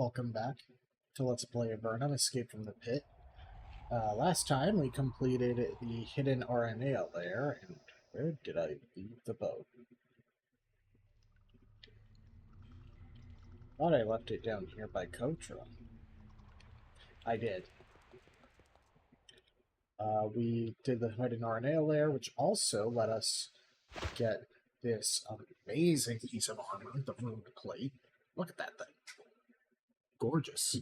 Welcome back to Let's Play Avernum, Escape from the Pit. Last time we completed the hidden RNA layer, and where did I leave the boat? Thought I left it down here by Kotra. I did. We did the hidden RNA layer, which also let us get this amazing piece of armor, the rune plate. Look at that thing. Gorgeous.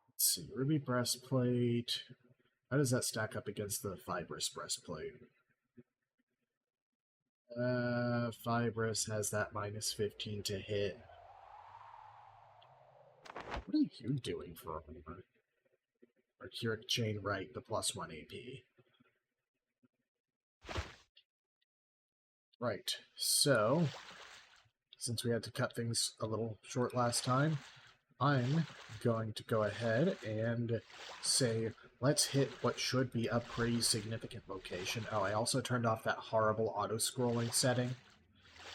Let's see, ruby breastplate. How does that stack up against the fibrous breastplate? Fibrous has that minus 15 to hit. What are you doing for armor? Mercuric chain right, the plus 1 AP. Right, so, since we had to cut things a little short last time, I'm going to go ahead and say, let's hit what should be a pretty significant location. Oh, I also turned off that horrible auto-scrolling setting.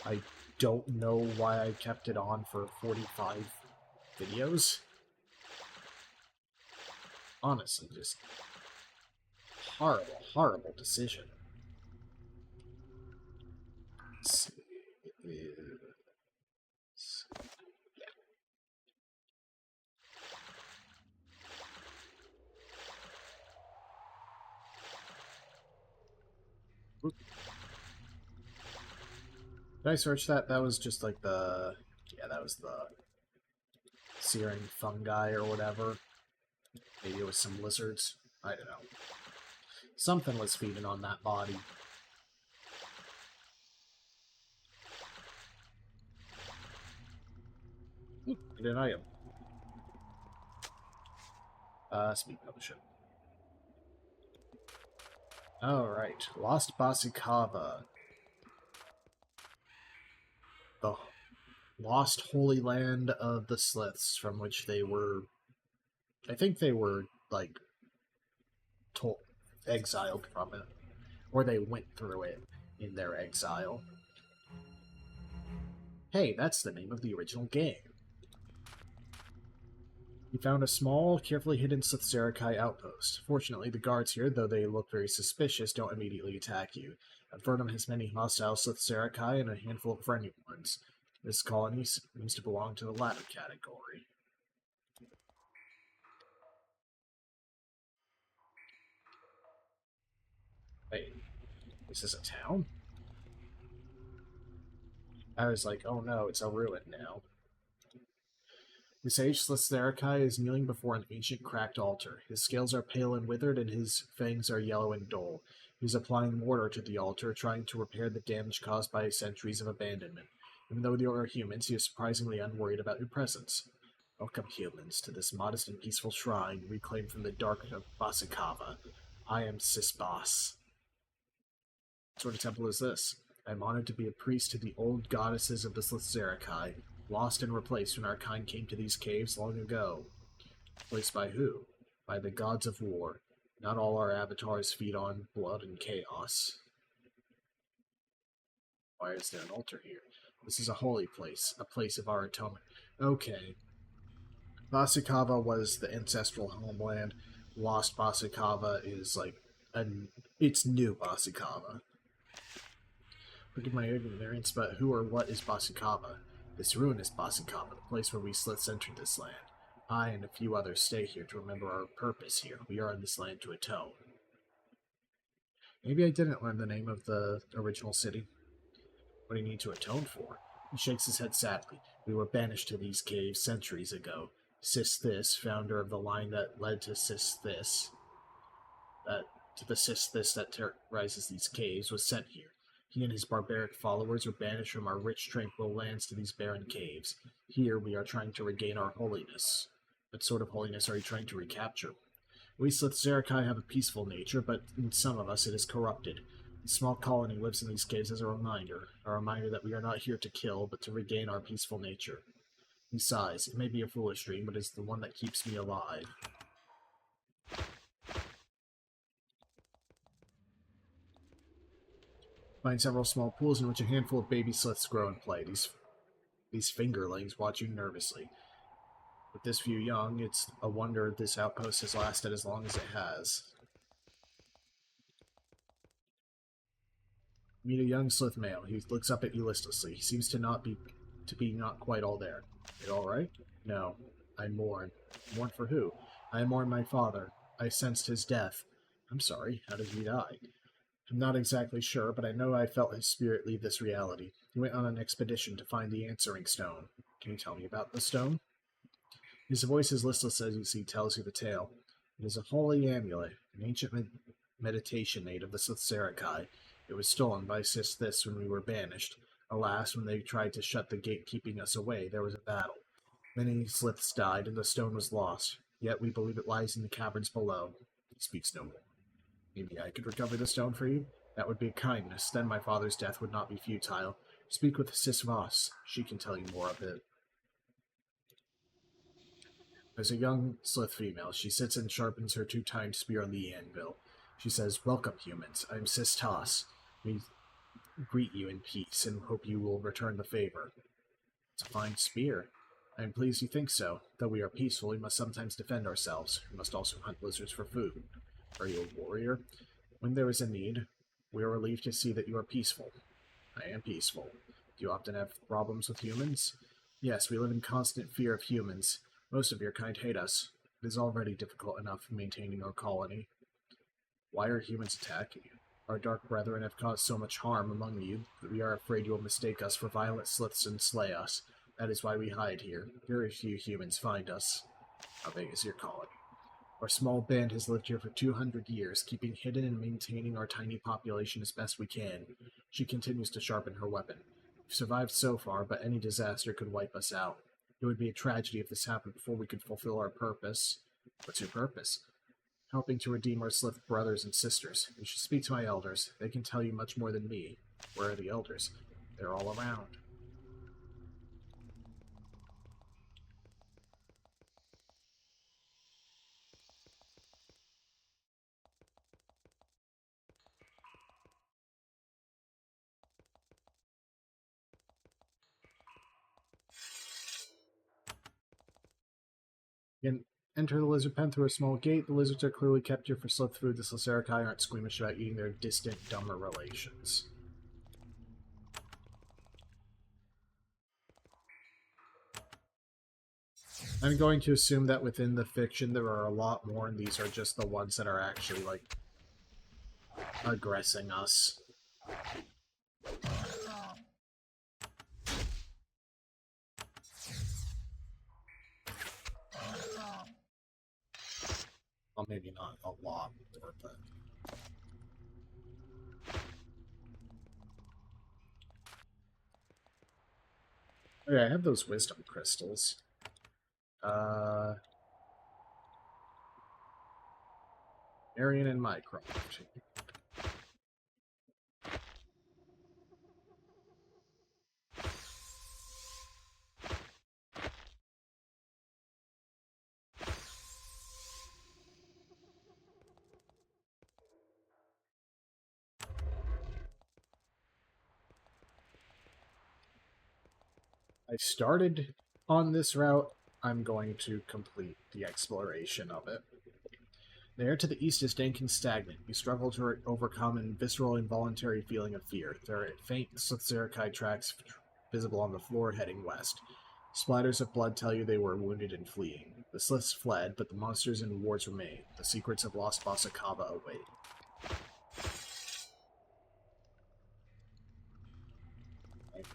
I don't know why I kept it on for 45 videos. Honestly, just horrible, horrible decision. Let's see. Did I search that? That was just like the... Yeah, that was the searing fungi or whatever. Maybe it was some lizards. I don't know. Something was feeding on that body. Ooh, get an item. Speed potion. Alright. Lost Bahssikava. The lost holy land of the Sliths, from which they were... I think they were, like, exiled from it. Or they went through it in their exile. Hey, that's the name of the original game. You found a small, carefully hidden Slithserikai outpost. Fortunately, the guards here, though they look very suspicious, don't immediately attack you. Avernum has many hostile Slithserikai and a handful of friendly ones. This colony seems to belong to the latter category. Wait, is this a town? I was like, oh no, it's a ruin now. The sage Slithserikai is kneeling before an ancient cracked altar. His scales are pale and withered, and his fangs are yellow and dull. He is applying mortar to the altar, trying to repair the damage caused by centuries of abandonment. Even though they are humans, he is surprisingly unworried about your presence. Welcome, humans, to this modest and peaceful shrine reclaimed from the dark of Bahssikava. I am Sisbas. What sort of temple is this? I am honored to be a priest to the old goddesses of the Slithserikai, lost and replaced when our kind came to these caves long ago. Replaced by who? By the gods of war. Not all our avatars feed on blood and chaos. Why is there an altar here? This is a holy place, a place of our atonement. Okay. Bahssikava was the ancestral homeland. Lost Bahssikava is like it's new Bahssikava. Forgive my ignorance, but who or what is Bahssikava? This ruin is Bahssikava, the place where we Sliths entered this land. I and a few others stay here to remember our purpose here. We are on this land to atone. Maybe I didn't learn the name of the original city. What do you need to atone for? He shakes his head sadly. We were banished to these caves centuries ago. Sis-This, founder of the line that led to Sis-This, that terrorizes these caves, was sent here. He and his barbaric followers were banished from our rich, tranquil lands to these barren caves. Here we are trying to regain our holiness. What sort of holiness are you trying to recapture? We Slithserikai have a peaceful nature, but in some of us it is corrupted. The small colony lives in these caves as a reminder that we are not here to kill, but to regain our peaceful nature. He sighs. It may be a foolish dream, but it's the one that keeps me alive. Find several small pools in which a handful of baby sliths grow and play. These fingerlings watch you nervously. With this few young, it's a wonder this outpost has lasted as long as it has. Meet a young Slith male. He looks up at you listlessly. He seems to be not quite all there. You all right? No. I mourn. Mourn for who? I mourn my father. I sensed his death. I'm sorry. How did he die? I'm not exactly sure, but I know I felt his spirit leave this reality. He went on an expedition to find the answering stone. Can you tell me about the stone? His voice is listless as he tells you the tale. It is a holy amulet, an ancient meditation aid of the Sarakai. It was stolen by This when we were banished. Alas, when they tried to shut the gate keeping us away, there was a battle. Many Sliths died, and the stone was lost. Yet we believe it lies in the caverns below. He speaks no more. Maybe I could recover the stone for you? That would be a kindness. Then my father's death would not be futile. Speak with Voss. She can tell you more of it. There's a young Slith female. She sits and sharpens her two-tined spear on the anvil. She says, "Welcome, humans. I'm Toss. We greet you in peace and hope you will return the favor." It's a fine spear. I am pleased you think so. Though we are peaceful, we must sometimes defend ourselves. We must also hunt lizards for food. Are you a warrior? When there is a need, we are relieved to see that you are peaceful. I am peaceful. Do you often have problems with humans? Yes, we live in constant fear of humans. Most of your kind hate us. It is already difficult enough maintaining our colony. Why are humans attacking you? Our dark brethren have caused so much harm among you that we are afraid you will mistake us for violent Sliths and slay us. That is why we hide here. Very few humans find us. How big is your colony? Our small band has lived here for 200 years, keeping hidden and maintaining our tiny population as best we can. She continues to sharpen her weapon. We've survived so far, but any disaster could wipe us out. It would be a tragedy if this happened before we could fulfill our purpose. What's your purpose? Helping to redeem our Slith brothers and sisters. You should speak to my elders. They can tell you much more than me. Where are the elders? They're all around. You enter the lizard pen through a small gate. The lizards are clearly kept here for Slith food. The Slitherakai aren't squeamish about eating their distant, dumber relations. I'm going to assume that within the fiction there are a lot more, and these are just the ones that are actually, like, aggressing us. Well, maybe not a lot more, but... Okay, I have those wisdom crystals. Arian and Mycroft. I started on this route. I'm going to complete the exploration of it. The air to the east is dank and stagnant. You struggle to overcome an visceral, involuntary feeling of fear. There are faint Slitherakai tracks visible on the floor heading west. Splatters of blood tell you they were wounded and fleeing. The Sliths fled, but the monsters and wards remain. The secrets of lost Bahssikava await.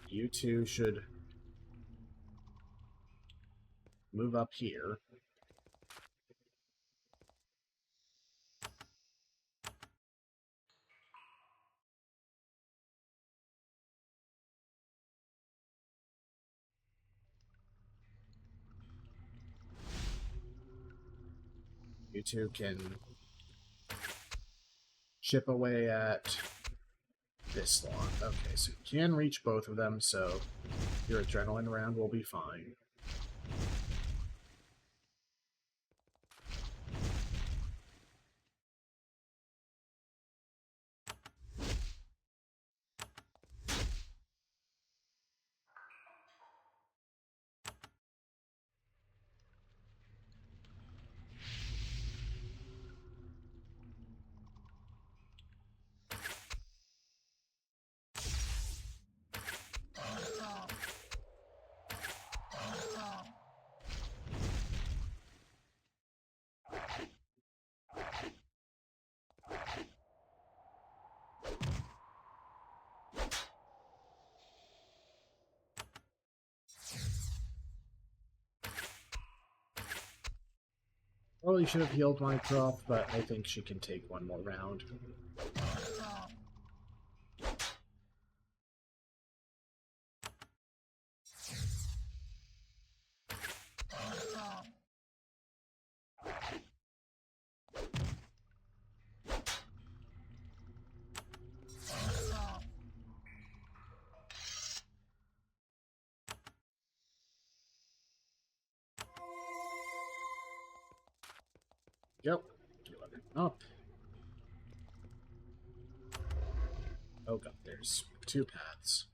You two should move up here. You two can chip away at this long. Okay, so you can reach both of them, so your adrenaline round will be fine. Probably should have healed Mycroft, but I think she can take one more round. Yep. Up. Oh god, there's two paths.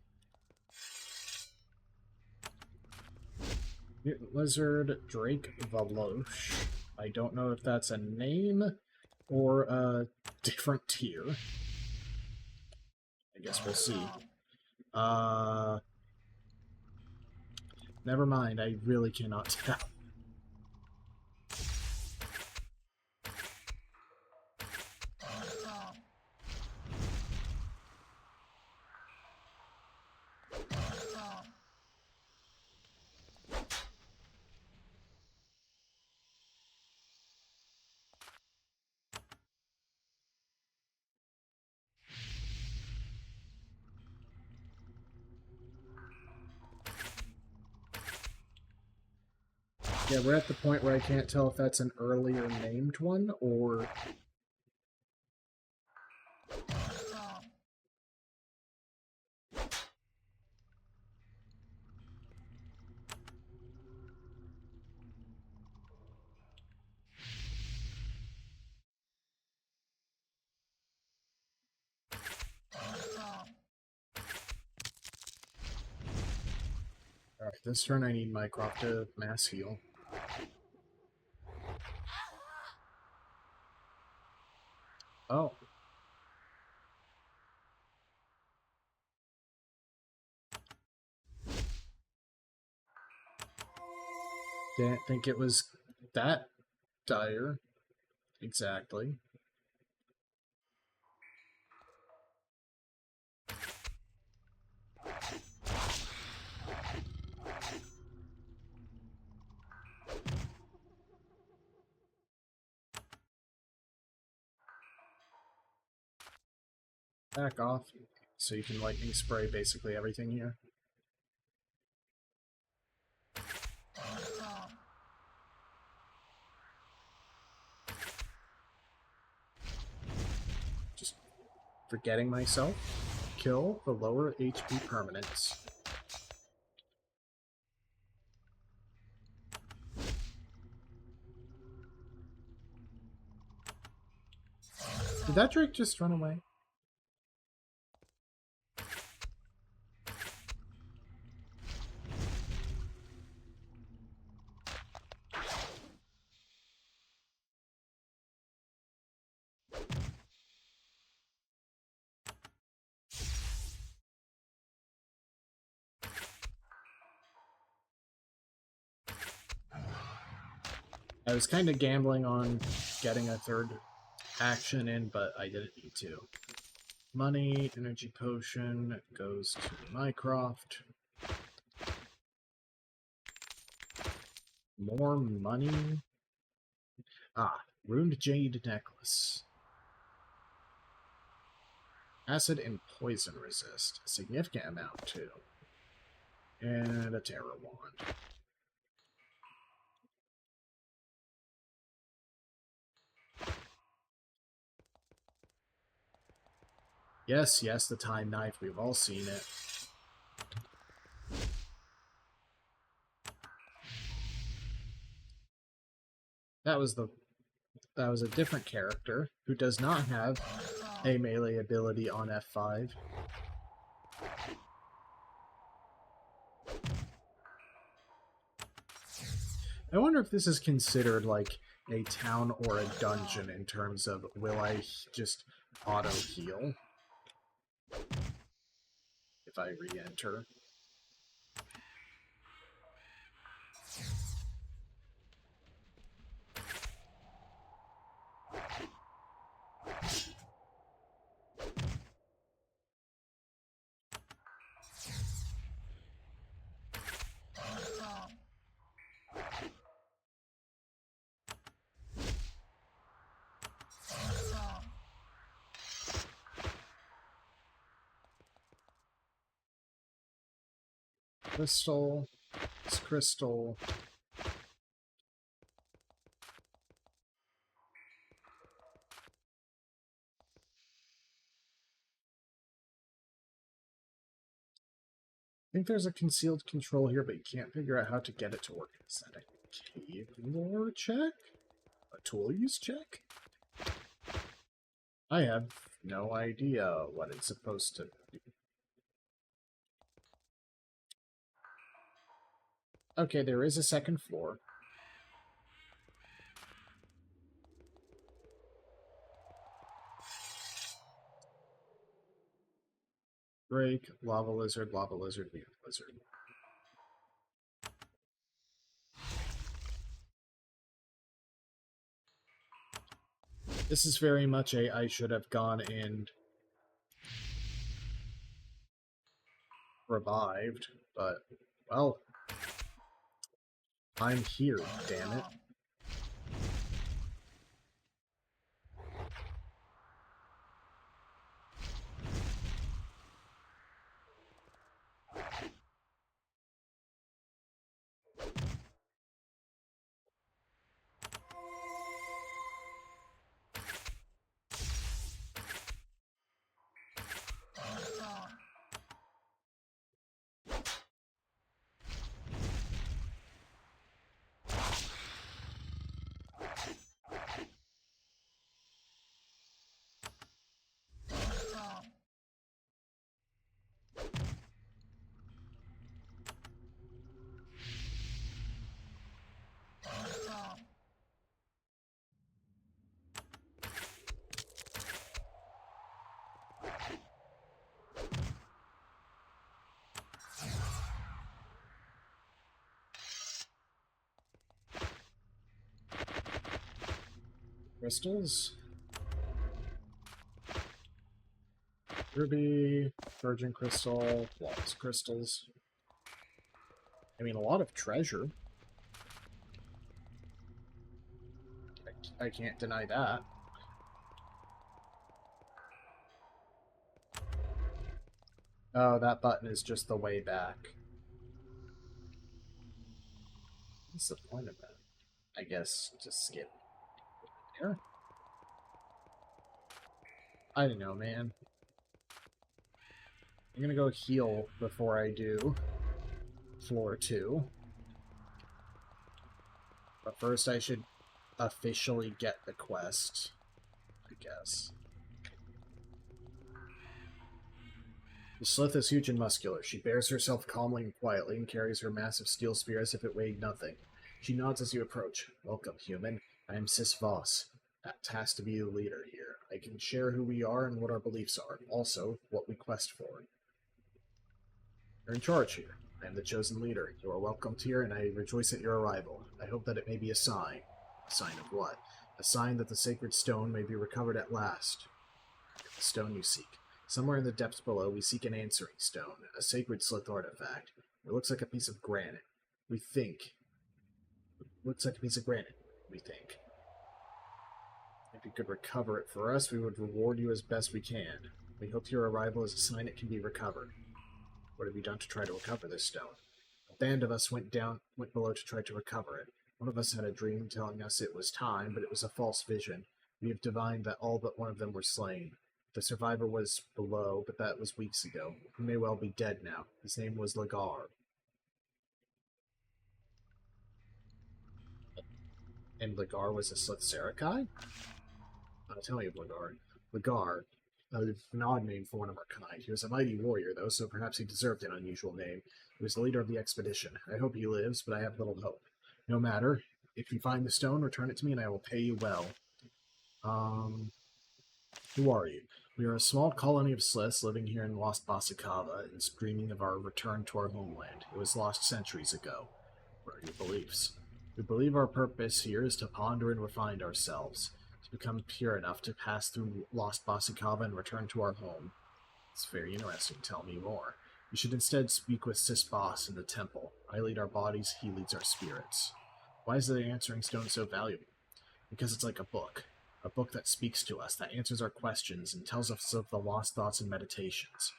Mutant Lizard, Drake Veloche. I don't know if that's a name or a different tier. I guess we'll see. Never mind, I really cannot tell. Yeah, we're at the point where I can't tell if that's an earlier named one or... Alright, this turn I need Mycroft to mass heal. Oh. Didn't think it was that dire. Exactly. Back off, so you can lightning spray basically everything here. Just forgetting myself. Kill the lower HP permanents. Did that Drake just run away? I was kind of gambling on getting a third action in, but I didn't need to. Money, energy potion goes to Mycroft. More money. Ah, ruined jade necklace. Acid and poison resist. A significant amount, too. And a terror wand. Yes, yes, the time knife. We've all seen it. That was a different character who does not have a melee ability on F5. I wonder if this is considered like a town or a dungeon in terms of will I just auto heal if I re-enter. Crystal. This crystal. I think there's a concealed control here, but you can't figure out how to get it to work. Is that a cave lore check? A tool use check? I have no idea what it's supposed to be. Okay, there is a second floor. Break, lava lizard, mutant lizard. This is very much a I should have gone and revived, but, well, I'm here, damn it. Crystals? Ruby, virgin crystal, flawless crystals. I mean, a lot of treasure. I can't deny that. Oh, that button is just the way back. What's the point of that? I guess just skip there. I don't know, man. I'm gonna go heal before I do floor 2. But first I should officially get the quest, I guess. The Slith is huge and muscular. She bears herself calmly and quietly and carries her massive steel spear as if it weighed nothing. She nods as you approach. Welcome, human. I am Sis Voss, tasked to be the leader here. I can share who we are and what our beliefs are, also what we quest for. You're in charge here. I am the chosen leader. You are welcomed here, and I rejoice at your arrival. I hope that it may be a sign. A sign of what? A sign that the sacred stone may be recovered at last. The stone you seek. Somewhere in the depths below, we seek an answering stone, a sacred Slith artifact. It looks like a piece of granite. We think. Looks like a piece of granite, we think. If you could recover it for us, we would reward you as best we can. We hope your arrival is a sign it can be recovered. What have you done to try to recover this stone? A band of us went below to try to recover it. One of us had a dream telling us it was time, but it was a false vision. We have divined that all but one of them were slain. The survivor was below, but that was weeks ago. He may well be dead now. His name was Lagar. And Lagar was a Slith Sarakai? Tell me of Lagar. Lagar, an odd name for one of our kind. He was a mighty warrior, though, so perhaps he deserved an unusual name. He was the leader of the expedition. I hope he lives, but I have little hope. No matter. If you find the stone, return it to me, and I will pay you well. Who are you? We are a small colony of Sliths living here in lost Bahssikava and dreaming of our return to our homeland. It was lost centuries ago. What are your beliefs? We believe our purpose here is to ponder and refine ourselves, to become pure enough to pass through lost Bahssikava and return to our home. It's very interesting. Tell me more. You should instead speak with Sis Boss in the temple. I lead our bodies, he leads our spirits. Why is the answering stone so valuable? Because it's like a book that speaks to us, that answers our questions and tells us of the lost thoughts and meditations.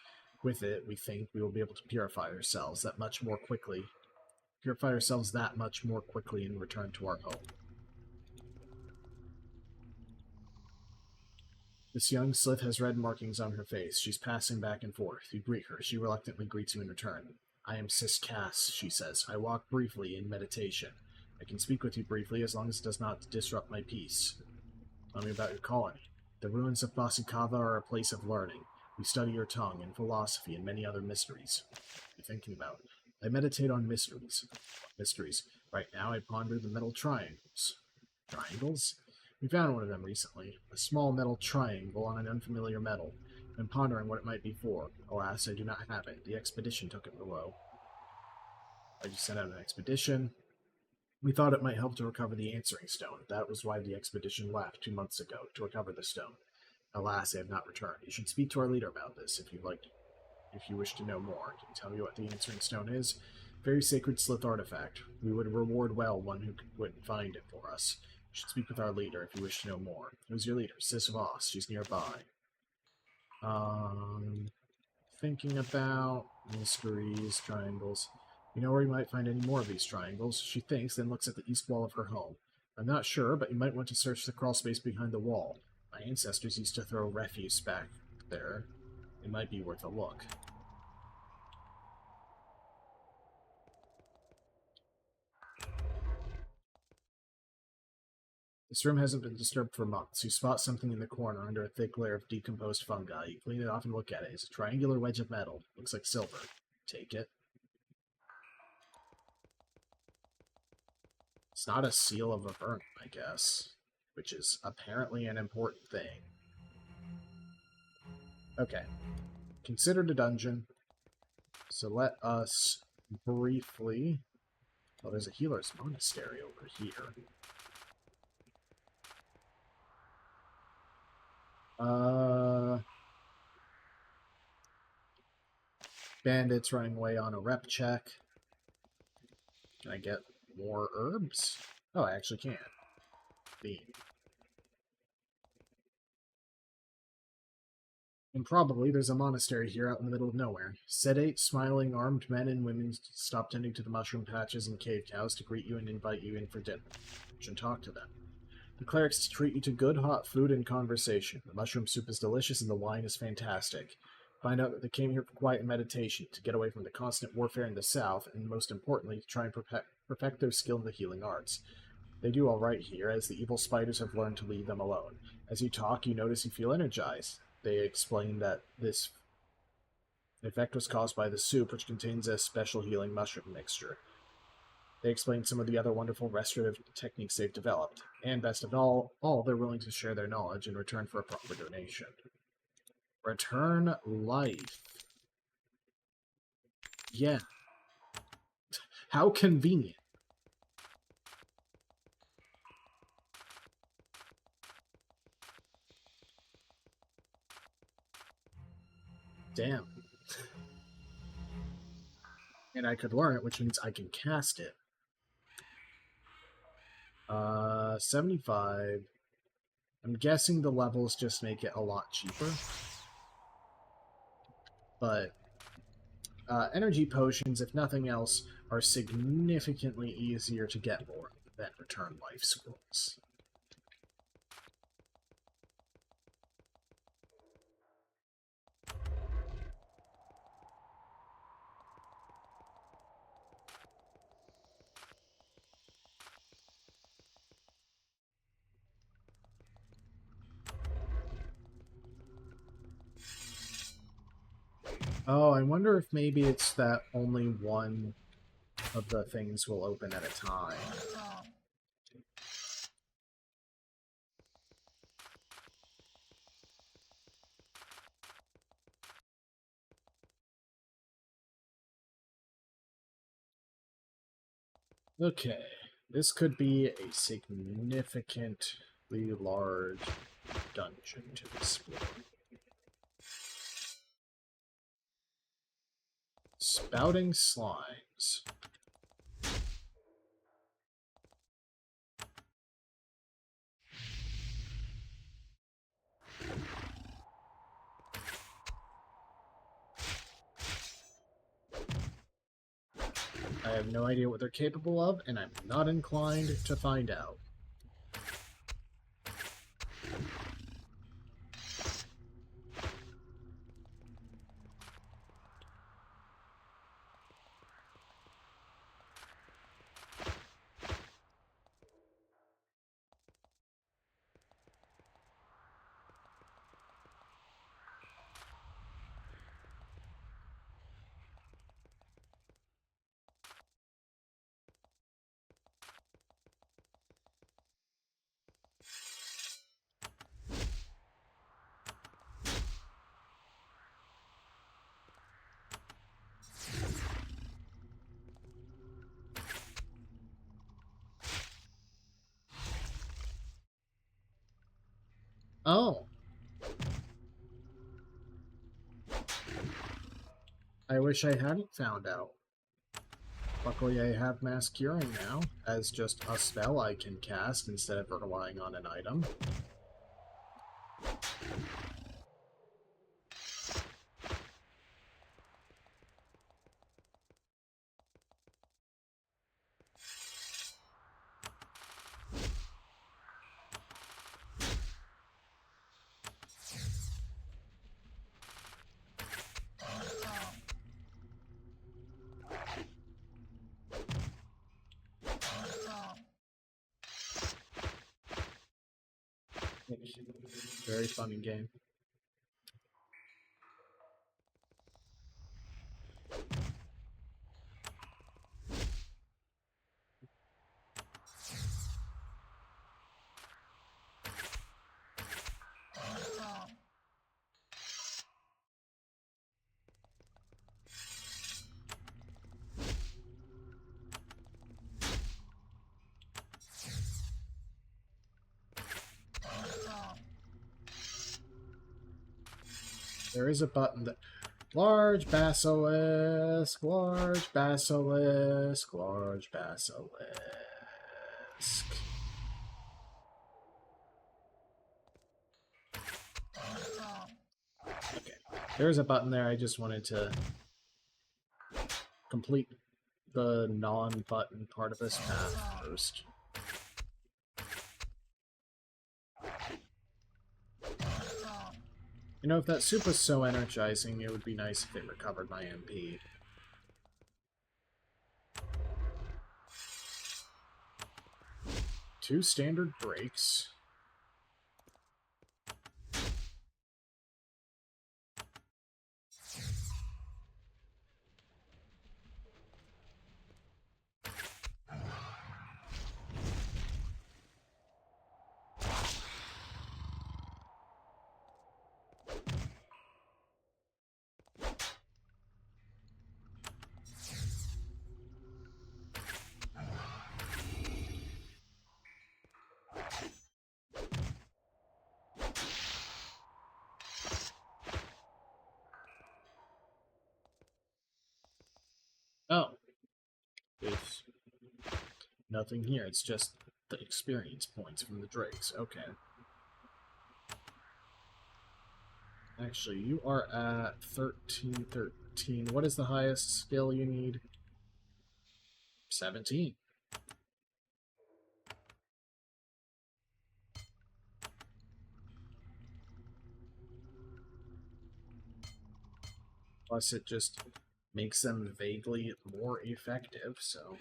With it, we think we will be able to purify ourselves that much more quickly. Purify ourselves that much more quickly and return to our home. This young Slith has red markings on her face. She's passing back and forth. You greet her. She reluctantly greets you in return. I am Sis Cass, she says. I walk briefly in meditation. I can speak with you briefly as long as it does not disrupt my peace. Tell me about your colony. The ruins of Bahssikava are a place of learning. We study your tongue and philosophy and many other mysteries. What are you thinking about? I meditate on mysteries. Mysteries. Right now I ponder the metal triangles. Triangles? We found one of them recently. A small metal triangle on an unfamiliar metal. I'm pondering what it might be for. Alas, I do not have it. The expedition took it below. I just sent out an expedition. We thought it might help to recover the answering stone. That was why the expedition left 2 months ago, to recover the stone. Alas, they have not returned. You should speak to our leader about this if you wish to know more. Can you tell me what the answering stone is? Very sacred Slith artifact. We would reward well one who would find it for us. You should speak with our leader if you wish to know more. Who's your leader? Sis Voss. She's nearby. Thinking about mysteries, triangles. You know where you might find any more of these triangles? She thinks, then looks at the east wall of her home. I'm not sure, but you might want to search the crawl space behind the wall. My ancestors used to throw refuse back there. It might be worth a look. This room hasn't been disturbed for months. You spot something in the corner under a thick layer of decomposed fungi. You clean it off and look at it. It's a triangular wedge of metal. Looks like silver. Take it. It's not a seal of Avernum, I guess, which is apparently an important thing. Okay. Considered a dungeon. So let us briefly... Oh, there's a healer's monastery over here. Bandits running away on a rep check. Can I get more herbs? Oh, I actually can. Bean. And probably there's a monastery here out in the middle of nowhere. Sedate, smiling, armed men and women stop tending to the mushroom patches and cave cows to greet you and invite you in for dinner. You should talk to them. The clerics treat you to good hot food and conversation. The mushroom soup is delicious and the wine is fantastic. Find out that they came here for quiet and meditation, to get away from the constant warfare in the south, and most importantly, to try and perfect their skill in the healing arts. They do all right here, as the evil spiders have learned to leave them alone. As you talk, you notice you feel energized. They explain that this effect was caused by the soup, which contains a special healing mushroom mixture. They explain some of the other wonderful restorative techniques they've developed. And best of all, they're willing to share their knowledge in return for a proper donation. Return life. Yeah. How convenient. Damn. And I could learn it, which means I can cast it. 75. I'm guessing the levels just make it a lot cheaper. But energy potions, if nothing else, are significantly easier to get more than return life scrolls. Oh, I wonder if maybe it's that only one of the things will open at a time. Okay, this could be a significantly large dungeon to explore. Spouting slimes. I have no idea what they're capable of, and I'm not inclined to find out. Oh. I wish I hadn't found out. Luckily, I have Mass Curing now, as just a spell I can cast instead of relying on an item. Very fun game. There is a button that... Large basilisk, large basilisk, large basilisk. Okay, there's a button there. I just wanted to complete the non-button part of this path first. You know, if that soup was so energizing, it would be nice if it recovered my MP. Two standard breaks. Oh. There's nothing here. It's just the experience points from the drakes. Okay. Actually, you are at 1313. What is the highest skill you need? 17. Plus, it just makes them vaguely more effective, so...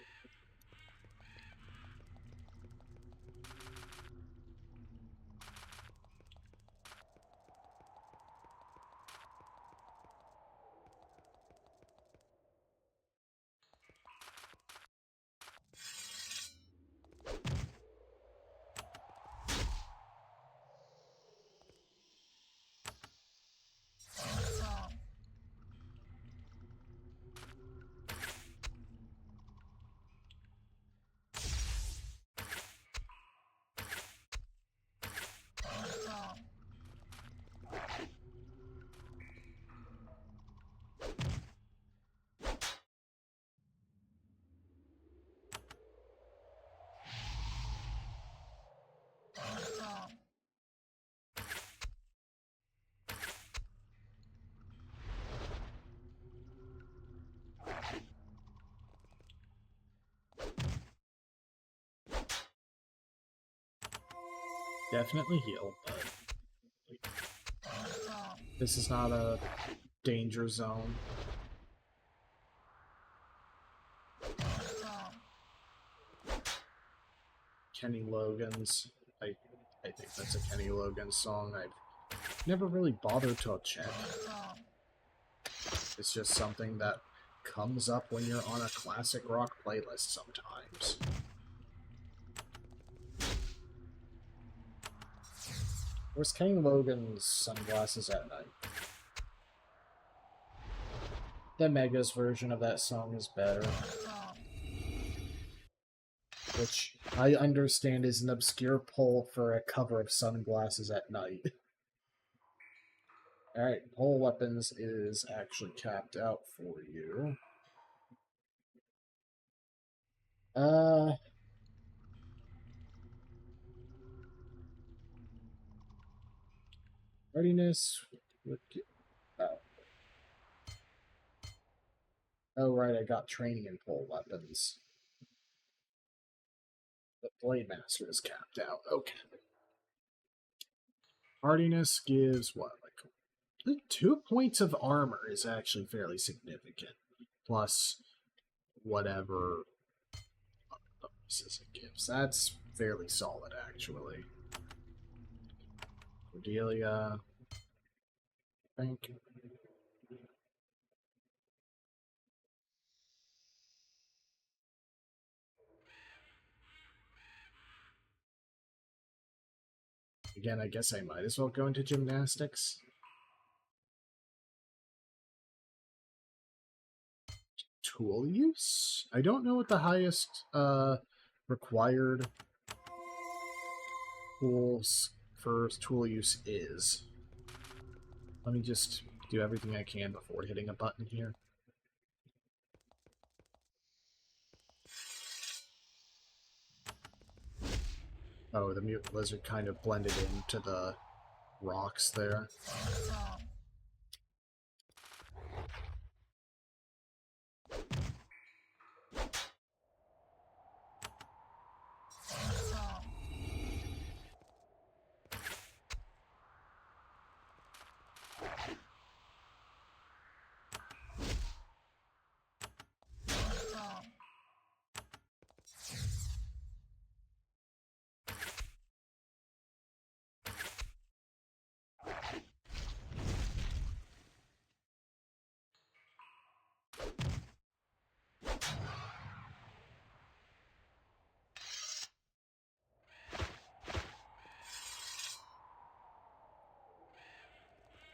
definitely heal, but this is not a danger zone. Kenny Loggins. I think that's a Kenny Loggins song. I've never really bothered to check. It's just something that comes up when you're on a classic rock playlist sometimes. Where's Kenny Loggins' Sunglasses at Night? The Mega's version of that song is better. Which I understand is an obscure pull for a cover of Sunglasses at Night. Alright, pole weapons is actually capped out for you. Readiness would get, oh right, I got training in pole weapons. The Blade Master is capped out. Okay. Hardiness gives what? Like 2 points of armor is actually fairly significant. Plus whatever bonuses it gives. That's fairly solid actually. Cordelia. I think. Again, I guess I might as well go into gymnastics. Tool use? I don't know what the highest required tools for tool use is. Let me just do everything I can before hitting a button here. Oh, the mutant lizard kind of blended into the rocks there.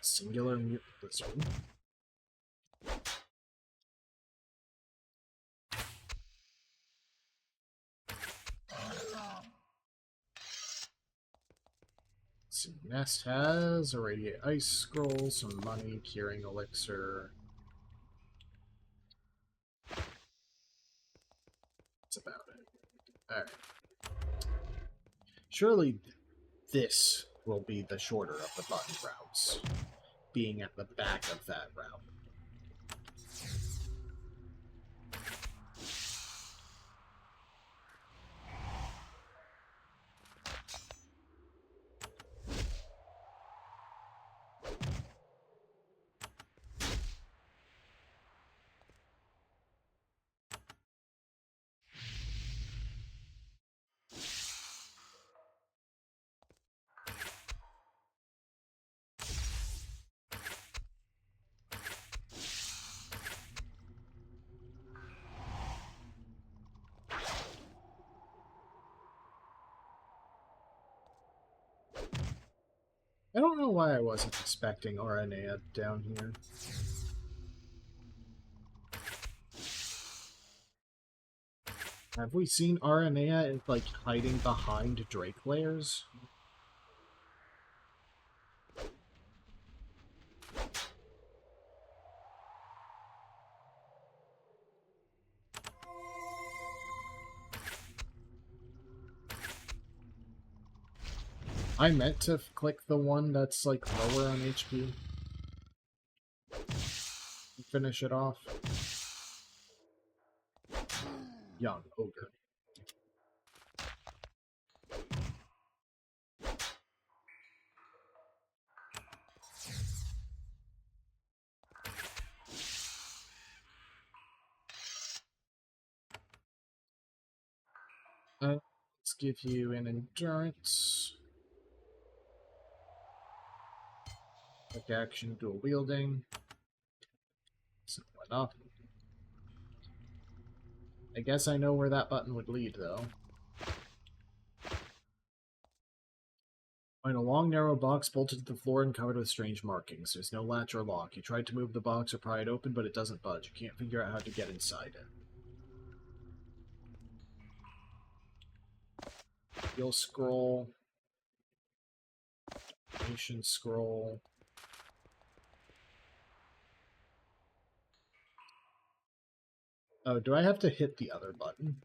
Singular mutant lizard. So Nest has a radiate ice scroll, some money, curing elixir. That's about it. Alright. Surely this will be the shorter of the button routes, being at the back of that route. I don't know why I wasn't expecting RNA down here. Have we seen RNA like hiding behind Drake layers? I meant to click the one that's like lower on HP. Finish it off. Young ogre. Let's give you an endurance. Quick action, dual wielding. Simple enough. I guess I know where that button would lead, though. Find a long, narrow box bolted to the floor and covered with strange markings. There's no latch or lock. You tried to move the box or pry it open, but it doesn't budge. You can't figure out how to get inside it. Heal scroll. Nation scroll. Oh, do I have to hit the other button?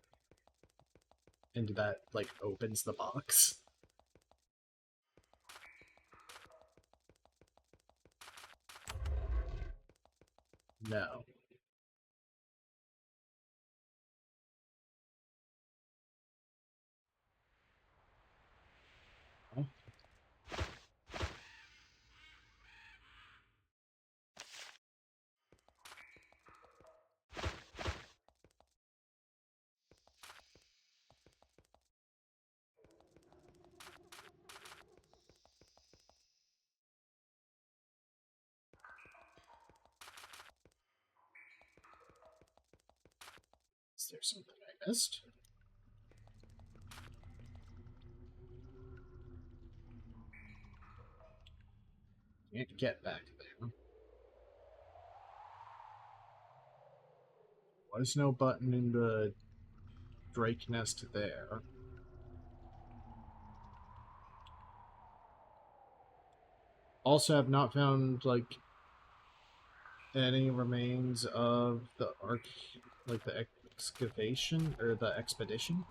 And that, like, opens the box? No. Huh? Is there something I missed? Can't get back there. Was no button in the Drake nest there. Also have not found, like, any remains of the like the excavation, or the expedition.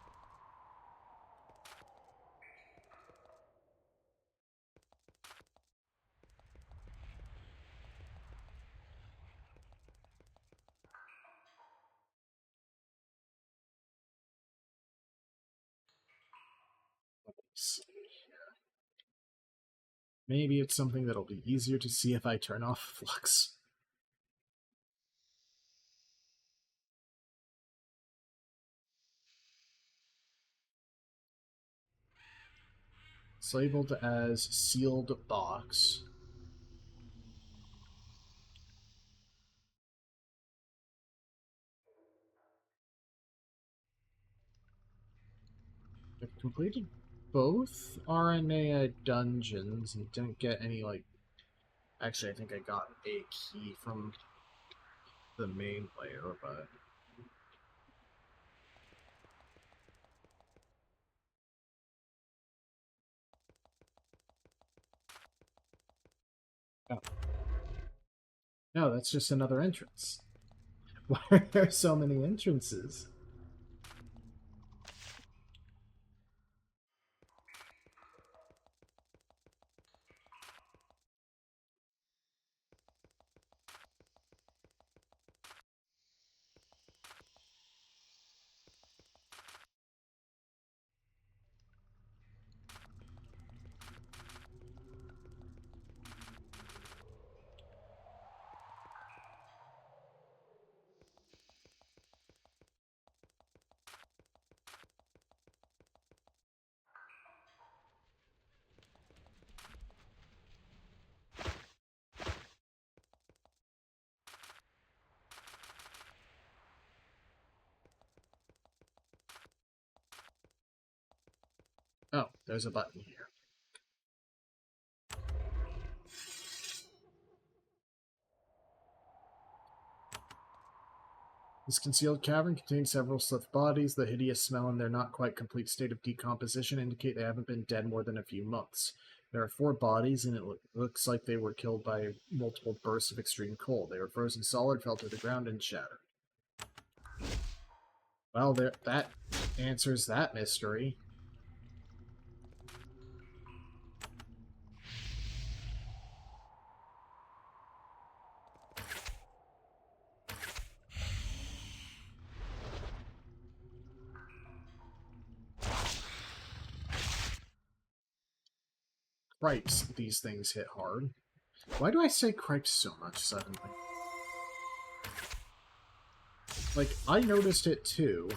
Let's see. Maybe it's something that'll be easier to see if I turn off flux. It's labeled as sealed box. I've completed both RNA dungeons and didn't get any, like... Actually, I think I got a key from the main layer, but... Oh. No, that's just another entrance. Why are there so many entrances? Oh, there's a button here. This concealed cavern contains several slipped bodies. The hideous smell and their not quite complete state of decomposition indicate they haven't been dead more than a few months. There are 4 bodies, and it looks like they were killed by multiple bursts of extreme cold. They were frozen solid, fell to the ground, and shattered. Well, that answers that mystery. Cripes, these things hit hard. Why do I say cripes so much suddenly? Like, I noticed it too.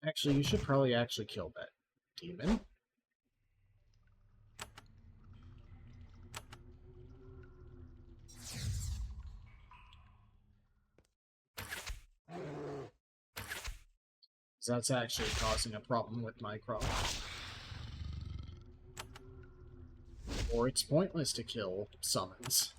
Actually, you should probably actually kill that demon. That's actually causing a problem with my crop. Or it's pointless to kill summons.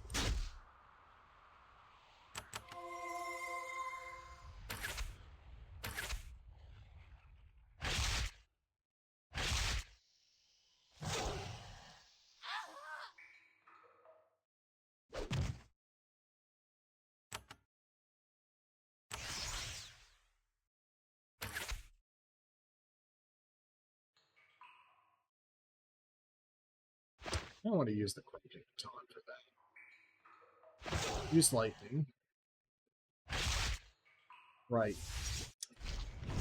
I don't want to use the Quaking Baton for that. Use lightning. Right.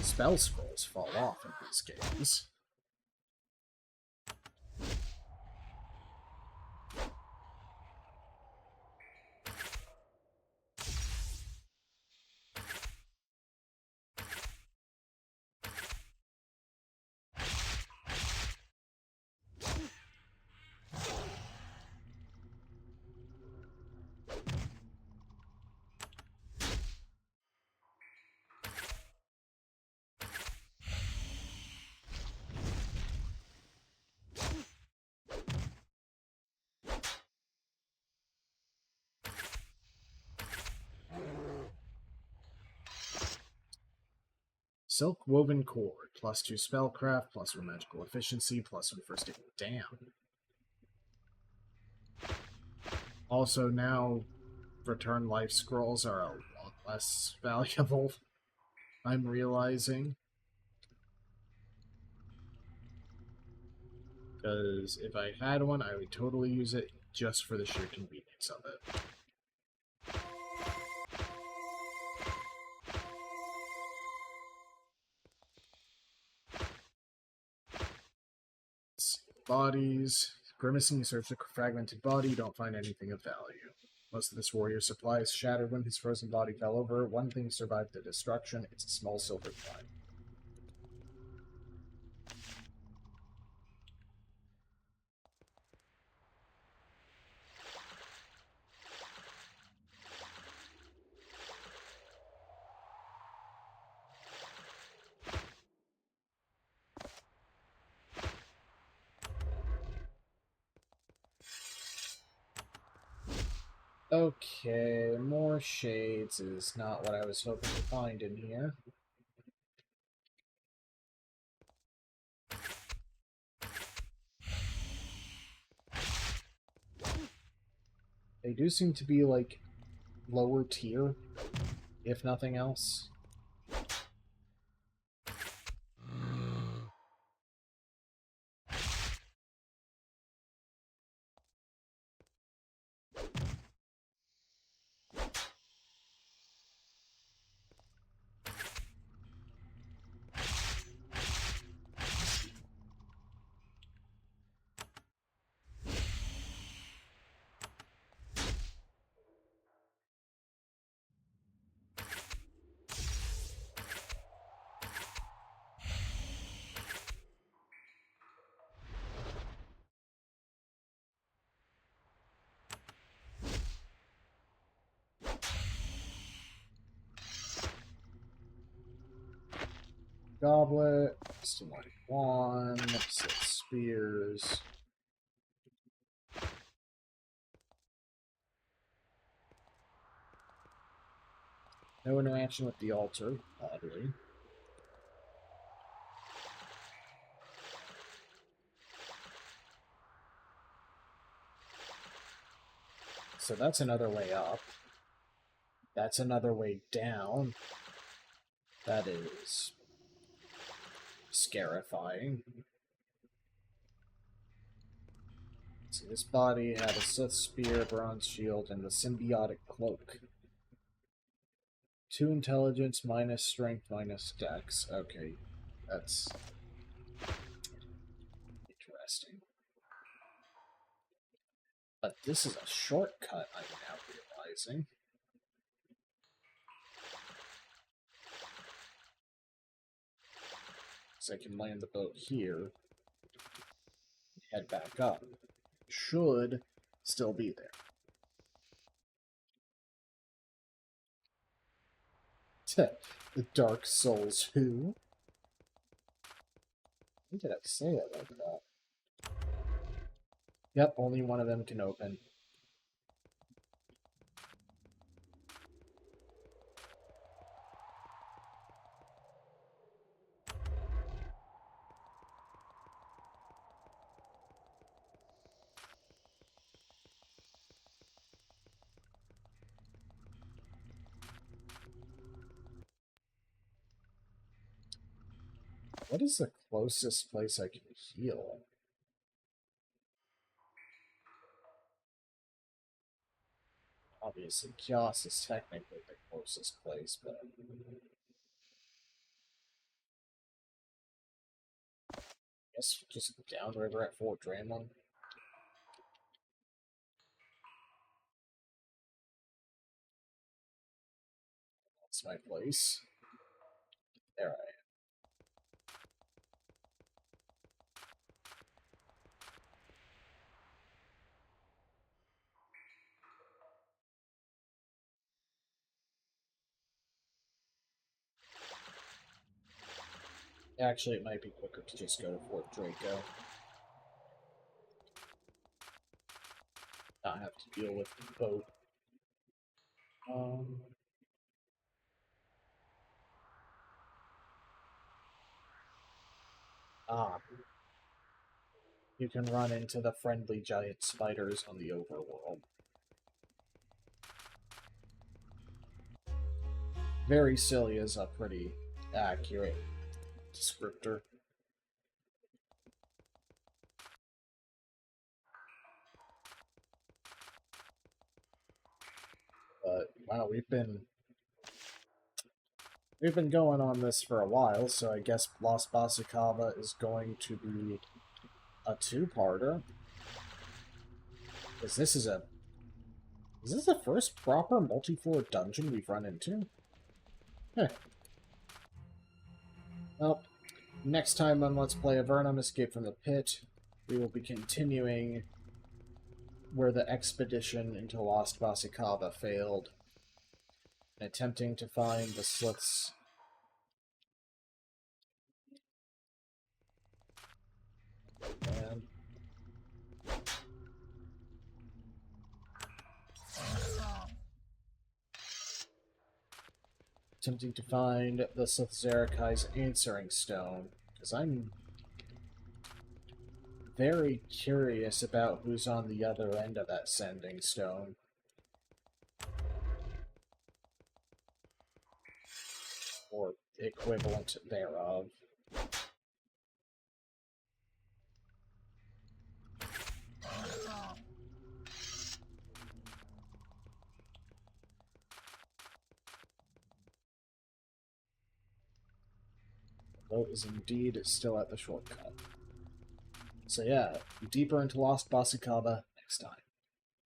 Spell scrolls fall off in these games. Silk Woven Cord, +2 spellcraft, +1 magical efficiency, +1 first aid. Damn. Also, now return life scrolls are a lot less valuable, I'm realizing. Because if I had one, I would totally use it just for the sheer convenience of it. Bodies. Grimacing, you search the fragmented body, you don't find anything of value. Most of this warrior's supply is shattered when his frozen body fell over. One thing survived the destruction. It's a small silver coin. Okay, more shades is not what I was hoping to find in here. They do seem to be, like, lower tier, if nothing else. Goblet, still like one, 6 spears. No interaction with the altar, oddly. So that's another way up. That's another way down. That is scarifying. See, this body had a Sith spear, bronze shield, and the symbiotic cloak. 2 intelligence, minus strength, minus dex. Okay, that's interesting. But this is a shortcut, I'm now realizing. So I can land the boat here, head back up. Should still be there. The Dark Souls who? Why did I say it like that? Yep, only one of them can open. What is the closest place I can heal? Obviously, Kios is technically the closest place, but I guess just downriver at Fort Draymond. That's my place. There I am. Actually, it might be quicker to just go to Fort Draco. Not have to deal with the boat. Um, ah, you can run into the friendly giant spiders on the overworld. Very silly is a pretty accurate descriptor. But wow, we've been going on this for a while, so I guess Lost Bahssikava is going to be a two-parter. Because this is the first proper multi-floor dungeon we've run into? Heh. Well, next time on Let's Play Avernum Escape from the Pit, we will be continuing where the expedition into Lost Bahssikava failed, and attempting to find the sliths. And attempting to find the Slith Zarakai's answering stone, because I'm very curious about who's on the other end of that sending stone. Or equivalent thereof. The boat is indeed still at the shortcut. So yeah, deeper into Lost Bahssikava next time.